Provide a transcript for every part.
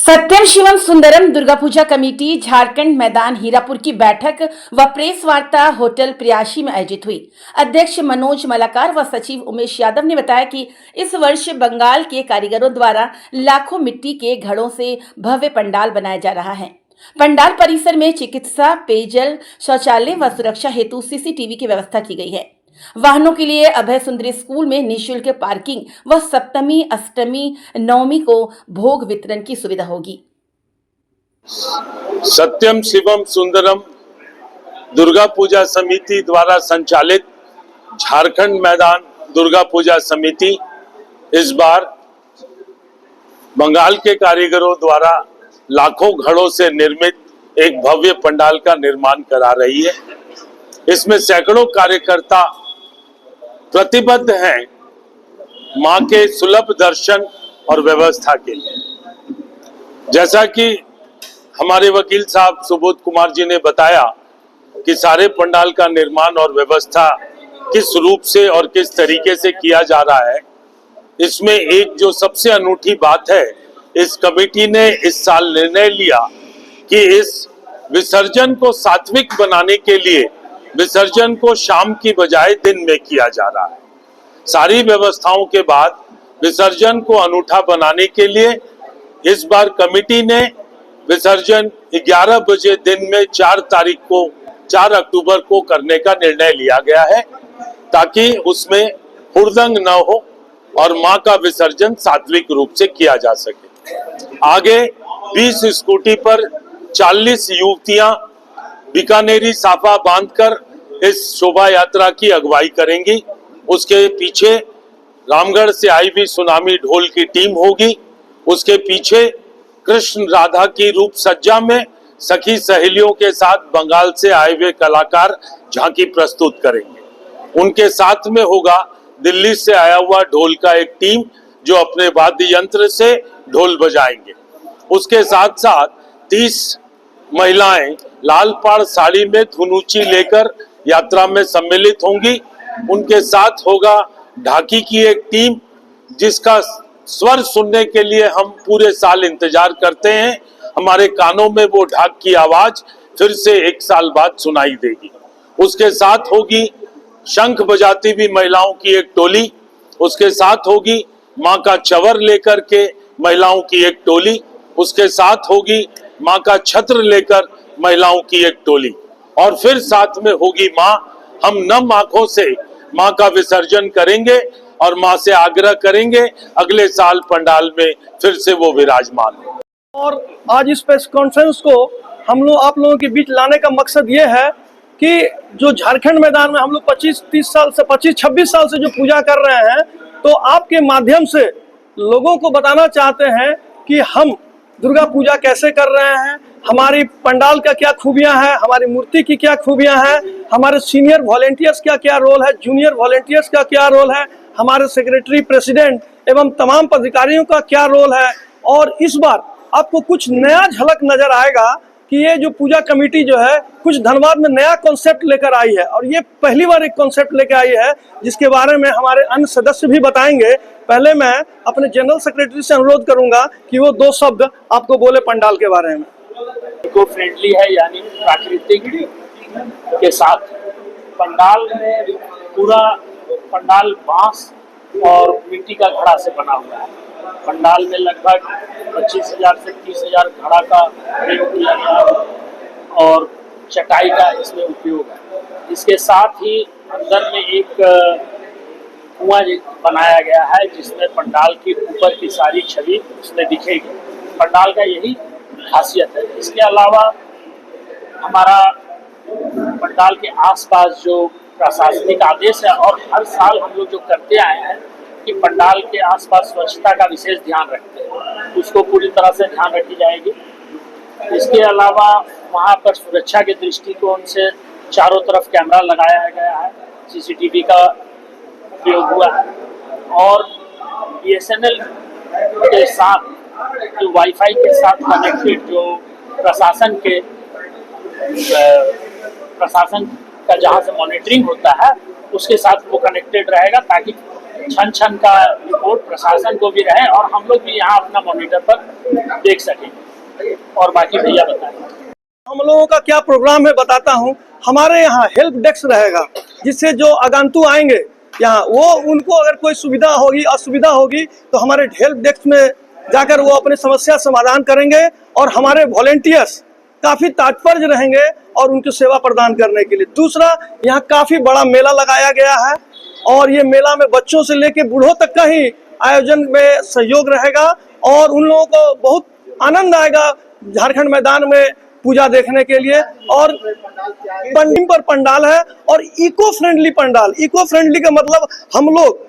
सत्यम Shivam Sundaram Durga Puja committee Jharkhand मैदान हीरापुर की बैठक व प्रेस वार्ता होटल प्रयाशी में आयोजित हुई। अध्यक्ष मनोज मलाकार व सचिव उमेश यादव ने बताया कि इस वर्ष बंगाल के कारीगरों द्वारा लाखों मिट्टी के घड़ों से भव्य पंडाल बनाया जा रहा है। पंडाल परिसर में चिकित्सा, पेयजल, शौचालय व सुरक्षा हेतु सीसीटीवी की व्यवस्था की गई है। वाहनों के लिए अभय सुंदरी स्कूल में निःशुल्क पार्किंग व सप्तमी, अष्टमी, नवमी को भोग वितरण की सुविधा होगी। सत्यम शिवम सुंदरम दुर्गा पूजा समिति द्वारा संचालित झारखंड मैदान दुर्गा पूजा समिति इस बार बंगाल के कारीगरों द्वारा लाखों घड़ों से निर्मित एक भव्य पंडाल का निर्माण करा रही है। इसमें सैकड़ों कार्यकर्ता प्रतिबद्ध हैं मां के सुलभ दर्शन और व्यवस्था के लिए। जैसा कि हमारे वकील साहब सुबोध कुमार जी ने बताया कि सारे पंडाल का निर्माण और व्यवस्था किस रूप से और किस तरीके से किया जा रहा है, इसमें एक जो सबसे अनूठी बात है, इस कमेटी ने इस साल निर्णय लिया कि इस विसर्जन को सात्विक बनाने के लिए विसर्जन को शाम की बजाय दिन में किया जा रहा है। सारी व्यवस्थाओं के बाद विसर्जन को अनूठा बनाने के लिए इस बार कमेटी ने विसर्जन 11 बजे दिन में 4 अक्टूबर को करने का निर्णय लिया गया है, ताकि उसमें हुड़दंग न हो और मां का विसर्जन सात्विक रूप से किया जा सके। आगे 20 स्कूटी पर 40 युवतियां बीकानेरी साफा बांधकर इस शोभा यात्रा की अगुवाई करेंगी। उसके पीछे रामगढ़ से आई हुई सुनामी ढोल की टीम होगी। उसके पीछे कृष्ण राधा की रूप सज्जा में सखी सहेलियों के साथ बंगाल से आए हुए कलाकार झांकी प्रस्तुत करेंगे। उनके साथ में होगा दिल्ली से आया हुआ ढोल का एक टीम जो अपने वाद्य यंत्र से ढोल बजाएंगे। उसके साथ साथ 30 महिलाएं लाल पाड़ साड़ी में धुनुची लेकर यात्रा में सम्मिलित होंगी। उनके साथ होगा ढाकी की एक टीम जिसका स्वर सुनने के लिए हम पूरे साल इंतजार करते हैं। हमारे कानों में वो ढाक की आवाज फिर से 1 साल बाद सुनाई देगी। उसके साथ होगी शंख बजाती हुई महिलाओं की एक टोली। उसके साथ होगी मां का चवर लेकर के महिलाओं की एक टोली। उसके साथ होगी मां का छत्र लेकर महिलाओं की एक टोली और फिर साथ में होगी मां। हम नम आंखों से मां का विसर्जन करेंगे और मां से आग्रह करेंगे अगले साल पंडाल में फिर से वो विराजमान हो। और आज इस प्रेस कॉन्फ्रेंस को हम लोग आप लोगों के बीच लाने का मकसद ये है कि जो झारखंड मैदान में हम लोग 25-26 साल से जो पूजा कर रहे हैं, तो आपके माध्यम से लोगों को बताना चाहते हैं कि हम दुर्गा पूजा कैसे कर रहे हैं, हमारी पंडाल का क्या खूबियां हैं, हमारी मूर्ति की क्या खूबियां हैं, हमारे सीनियर वॉलेंटियर्स का क्या रोल है, जूनियर वॉलेंटियर्स का क्या रोल है, हमारे सेक्रेटरी, प्रेसिडेंट एवं तमाम पदाधिकारियों का क्या रोल है। और इस बार आपको कुछ नया झलक नजर आएगा कि ये जो पूजा कमेटी जो है कुछ धनबाद में नया कॉन्सेप्ट लेकर आई है और ये पहली बार एक कॉन्सेप्ट लेकर आई है जिसके बारे में हमारे अन्य सदस्य भी बताएंगे। पहले मैं अपने जनरल सेक्रेटरी से अनुरोध करूंगा कि वो 2 शब्द आपको बोले पंडाल के बारे में। इको फ्रेंडली है, यानी प्राकृतिक के साथ पंडाल में पूरा पंडाल बांस और मिट्टी का घड़ा से बना हुआ है। पंडाल में लगभग 25,000 से 30,000 घड़ा का प्रयोग किया गया है और चटाई का इसमें उपयोग है। इसके साथ ही अंदर में एक कुआं बनाया गया है जिसमें पंडाल की ऊपर की सारी छवि उसमें दिखेगी। पंडाल का यही खासियत है। इसके अलावा हमारा पंडाल के आसपास जो प्रशासनिक आदेश है और हर साल हम लोग जो करते आए हैं कि पंडाल के आसपास स्वच्छता का विशेष ध्यान रखते हैं, उसको पूरी तरह से ध्यान रखी जाएगी। इसके अलावा वहाँ पर सुरक्षा के दृष्टिकोण से चारों तरफ कैमरा लगाया गया है, सीसीटीवी का उपयोग हुआ है और BSNL के साथ जो वाईफाई के साथ कनेक्टेड जो प्रशासन का जहाँ से मॉनिटरिंग होता है उसके साथ वो कनेक्टेड रहेगा, ताकि छन का रिपोर्ट प्रशासन को भी रहे और हम लोग भी यहाँ अपना मॉनिटर पर देख सकेंगे। और बाकी भैया बताएं। हम लोगों का क्या प्रोग्राम है बताता हूँ। हमारे यहाँ हेल्प डेस्क रहेगा, जिससे जो आगंतुक आएंगे यहाँ, वो उनको अगर कोई सुविधा होगी, असुविधा होगी, तो हमारे हेल्प डेस्क में जाकर वो अपनी समस्या समाधान करेंगे। और हमारे वॉलेंटियर्स काफी तात्पर्य रहेंगे और उनकी सेवा प्रदान करने के लिए। दूसरा, यहाँ काफी बड़ा मेला लगाया गया है और ये मेला में बच्चों से लेकर बूढ़ों तक का ही आयोजन में सहयोग रहेगा और उन लोगों को बहुत आनंद आएगा झारखंड मैदान में पूजा देखने के लिए। और पंडिम पर पंडाल है और eco friendly pandal. Eco friendly का मतलब, हम लोग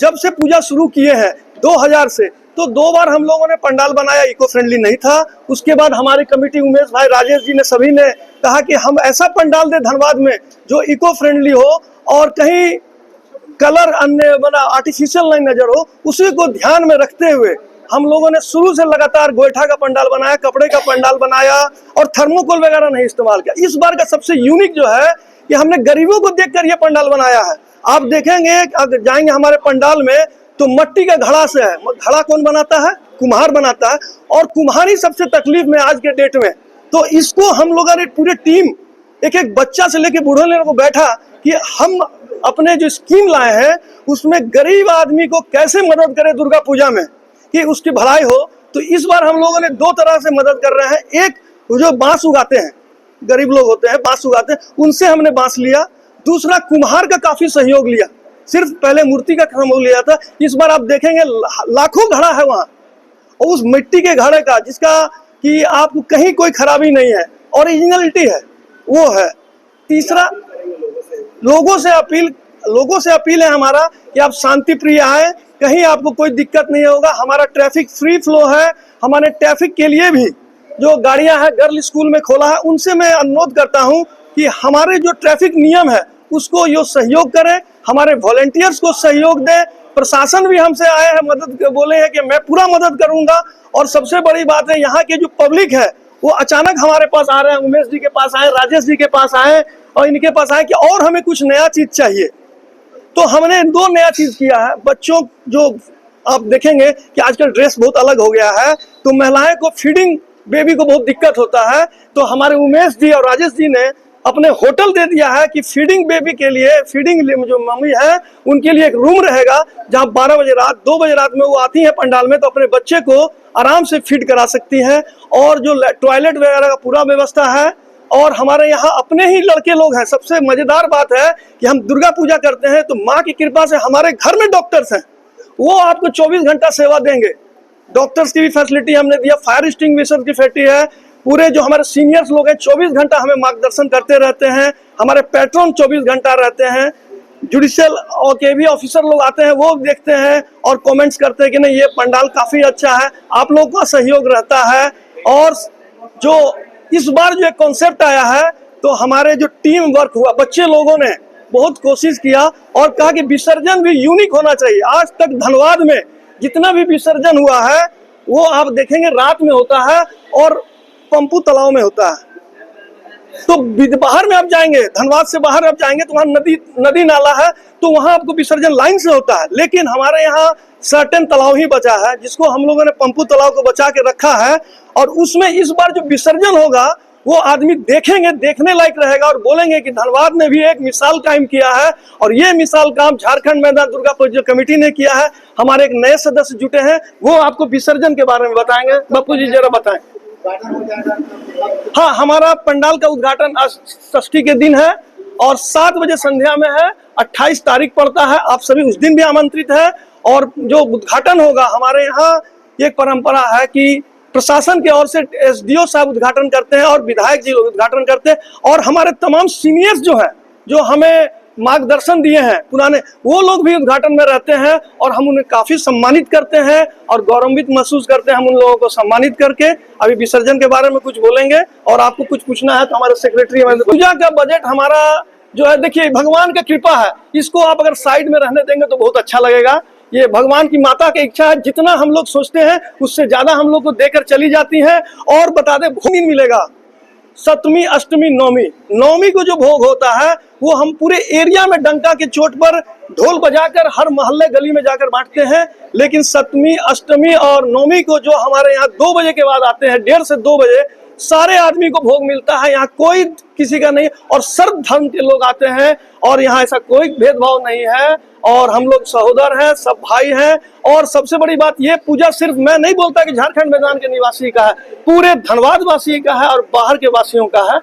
जब से पूजा शुरू किए हैं 2000 से, तो 2 बार हम लोगों ने पंडाल बनाया, इको फ्रेंडली नहीं था। उसके बाद हमारी कमेटी, उमेश भाई, राजेश जी ने, सभी ने कहा कि हम ऐसा पंडाल दे धनबाद में जो इको फ्रेंडली हो और कहीं कलर अन्य बना आर्टिफिशियल नहीं नजर हो। उसी को ध्यान में रखते हुए हम लोगों ने शुरू से लगातार गोईठा का पंडाल बनाया, कपड़े का पंडाल बनाया और थर्मोकोल वगैरह नहीं इस्तेमाल किया। इस बार का सबसे यूनिक जो है कि हमने गरीबों को देखकर ये पंडाल बनाया है। आप देखेंगे, अगर जाएंगे हमारे पंडाल में तो मट्टी का घड़ा से है। घड़ा कौन बनाता है? कुम्हार बनाता है। और कुम्हारी सबसे तकलीफ में आज के डेट में, तो इसको हम लोगों ने पूरी टीम, एक एक बच्चा से लेके बूढ़े लोगों को बैठा कि हम अपने जो स्कीम लाए हैं उसमें गरीब आदमी को कैसे मदद करें दुर्गा पूजा में कि उसकी भलाई हो। तो इस बार हम लोगों ने 2 तरह से मदद कर रहे हैं। एक, जो बांस उगाते हैं, गरीब लोग होते हैं बांस उगाते हैं, उनसे हमने बांस लिया। दूसरा, कुम्हार का काफी सहयोग लिया। सिर्फ पहले मूर्ति का सहयोग लिया था, इस बार आप देखेंगे लाखों घड़ा है वहाँ, और उस मिट्टी के घड़े का, जिसका कि आपको कहीं कोई खराबी नहीं है, ओरिजिनलिटी है, वो है। तीसरा, लोगों से अपील है हमारा कि आप शांति प्रिय आए, कहीं आपको कोई दिक्कत नहीं होगा। हमारा ट्रैफिक फ्री फ्लो है। हमारे ट्रैफिक के लिए भी जो गाड़ियां हैं गर्ल स्कूल में खोला है, उनसे मैं अनुरोध करता हूं कि हमारे जो ट्रैफिक नियम है उसको यो सहयोग करें, हमारे वॉलेंटियर्स को सहयोग दें। प्रशासन भी हमसे आए हैं, मदद बोले हैं कि मैं पूरा मदद करूंगा। और सबसे बड़ी बात है, यहाँ के जो पब्लिक है वो अचानक हमारे पास आ रहे हैं। उमेश जी के पास आए, राजेश जी के पास आए और इनके पास आए कि और हमें कुछ नया चीज चाहिए। तो हमने 2 नया चीज किया है। बच्चों, जो आप देखेंगे कि आजकल ड्रेस बहुत अलग हो गया है, तो महिलाएं को फीडिंग बेबी को बहुत दिक्कत होता है। तो हमारे उमेश जी और राजेश जी ने अपने होटल दे दिया है कि फीडिंग बेबी के लिए, फीडिंग जो मम्मी है उनके लिए एक रूम रहेगा, जहां 12 बजे रात, 2 बजे रात में वो आती हैं पंडाल में, तो अपने बच्चे को आराम से फीड करा सकती हैं। और जो टॉयलेट वगैरह का पूरा व्यवस्था है। और हमारे यहाँ अपने ही लड़के लोग हैं। सबसे मजेदार बात है कि हम दुर्गा पूजा करते हैं तो माँ की कृपा से हमारे घर में डॉक्टर्स हैं, वो आपको 24 घंटा सेवा देंगे। डॉक्टर्स की भी फैसिलिटी हमने दिया, फायर एक्सटिंग्विशर की फैसिलिटी है। पूरे जो हमारे सीनियर्स लोग हैं 24 घंटा हमें मार्गदर्शन करते रहते हैं। हमारे पैट्रन 24 घंटा रहते हैं। जुडिशियल और के भी ऑफिसर लोग आते हैं, वो देखते हैं और कमेंट्स करते हैं कि नहीं, ये पंडाल काफी अच्छा है। आप लोगों का सहयोग रहता है। और जो इस बार जो एक कॉन्सेप्ट आया है, तो हमारे जो टीम वर्क हुआ, बच्चे लोगों ने बहुत कोशिश किया और कहा कि विसर्जन भी यूनिक होना चाहिए। आज तक धनबाद में जितना भी विसर्जन हुआ है वो आप देखेंगे रात में होता है और पंपू तालाब में होता है। तो बाहर में आप जाएंगे, धनबाद से बाहर आप जाएंगे तो वहाँ नदी नाला है, तो वहाँ आपको विसर्जन लाइन से होता है। लेकिन हमारे यहाँ सर्टेन तालाब ही बचा है, जिसको हम लोगों ने पंपू तालाब को बचा के रखा है। और उसमें इस बार जो विसर्जन होगा वो आदमी देखेंगे, देखने लायक रहेगा और बोलेंगे कि धनबाद ने भी एक मिसाल कायम किया है। और ये मिसाल काम झारखंड मैदान दुर्गा पूजा कमेटी ने किया है। हमारे एक नए सदस्य जुटे हैं, वो आपको विसर्जन के बारे में बताएंगे। बापू जी जरा बताएं। हाँ, हमारा पंडाल का उद्घाटन आज षष्ठी के दिन है और 7 बजे संध्या में है। 28 तारीख पड़ता है, आप सभी उस दिन भी आमंत्रित है। और जो उद्घाटन होगा, हमारे यहाँ एक परंपरा है कि प्रशासन की ओर से एसडीओ साहब उद्घाटन करते हैं और विधायक जी उद्घाटन करते हैं। और हमारे तमाम सीनियर्स जो हैं, जो हमें मार्गदर्शन दिए हैं पुराने, वो लोग भी उद्घाटन में रहते हैं और हम उन्हें काफी सम्मानित करते हैं और गौरवान्वित महसूस करते हैं हम उन लोगों को सम्मानित करके। अभी विसर्जन के बारे में कुछ बोलेंगे और आपको कुछ पूछना है तो हमारे सेक्रेटरी। पूजा का बजट हमारा जो है, देखिए भगवान का कृपा है, इसको आप अगर साइड में रहने देंगे तो बहुत अच्छा लगेगा। ये भगवान की माता की इच्छा है, जितना हम लोग सोचते हैं उससे ज्यादा हम लोग को देकर चली जाती है। और बता दे, भूमि मिलेगा सप्तमी, अष्टमी, नवमी, नवमी को जो भोग होता है वो हम पूरे एरिया में डंका के चोट पर ढोल बजाकर हर मोहल्ले गली में जाकर बांटते हैं। लेकिन सप्तमी, अष्टमी और नवमी को जो हमारे यहाँ 2 बजे के बाद आते हैं, 1:30 से 2 बजे, सारे आदमी को भोग मिलता है। यहाँ कोई किसी का नहीं, और सर्व धर्म के लोग आते हैं और यहाँ ऐसा कोई भेदभाव नहीं है और हम लोग सहोदर हैं, सब भाई हैं। और सबसे बड़ी बात, ये पूजा सिर्फ मैं नहीं बोलता कि झारखंड मैदान के निवासी का है, पूरे धनबाद वासी का है और बाहर के वासियों का है।